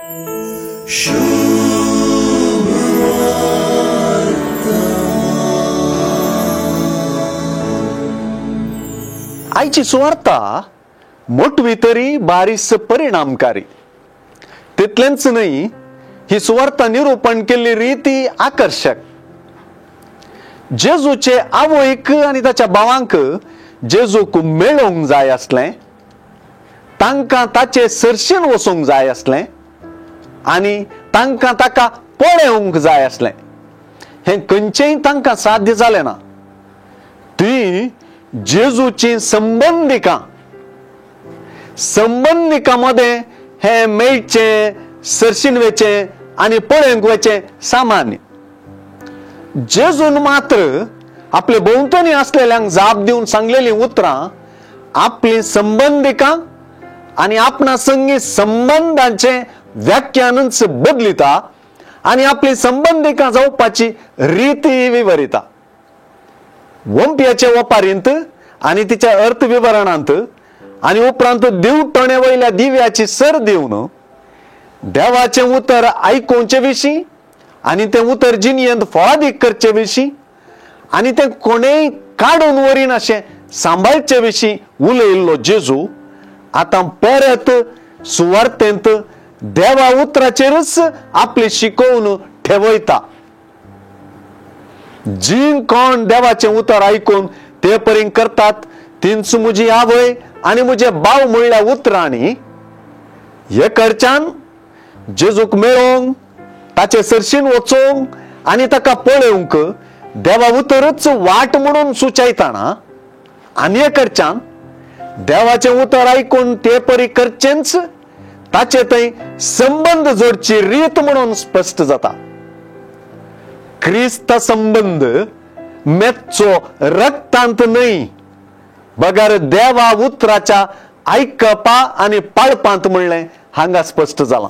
आईची सुवार्ता मोठवी तरी बारीस परिणामकारी. तितलेंच नाही, ही सुवार्ता निरूपण केल्ली रीती आकर्षक. जेजूचे आवयक आणि ताच्या भावांक जेजूक मेळोवंक जाय आसलें, तांकां ताचे सर्शेन वचोंक जाय आसलें आनी तांकां ताका पळोवंक जाय आसलें. हें खंयचेंय तांकां साध्य जालें ना. ती जेजूची संबंधिकां मध्ये हे मेळचें, सर्शीन वेचें आनी पळोवंक वेचें सामान्य. जेजून मात्र आपले भोंवतणी असलेल्यांक जाप दिवन सांगलेलीं उतरां आपली संबंधिकां आनी आपणा संगी संबंधांचे व्याख्यानच बदलिता आनी आपली संबंधिकां जावपाची रीती विवरिता. वंप्याचे वपारींत आनी तिच्या अर्थविवरणांत आनी उपरांत दिवटणे वयल्या दिव्याची सर दिवन देवाचें उतर आयकोवचे विशीं आनी तें उतर जिणयेंत फळादीक करचे विशीं आनी तें कोणेय काडून व्हरीन अशें सांबाळचे विशीं उलयल्लो जेजू आतां परत सुवार्तेंत देवा उतराचेरच आपली शिकोवन ठेवयता. जी कोण देवाचें उतर आयकून ते परीन करतात तींच म्हजी आवय आनी म्हजे भाव म्हणल्या उतरांनी हे कडच्यान जेजूक मेळोवंक, ताचे सर्शीन वचोवंक आनी ताका पळोवंक देवा उतरच वाट म्हणून सुचयताना आनी हे कडच्यान देवाचें उतर आयकून ते परी करचेंच ताचे थंय संबंध जोडची रीत म्हणून स्पश्ट जाता. क्रिस्त संबंध मेच्चो रक्तांत न्हय, बगर देवा उतराच्या आयकपा आनी पाळपांत म्हणलें हांगा स्पश्ट जालां.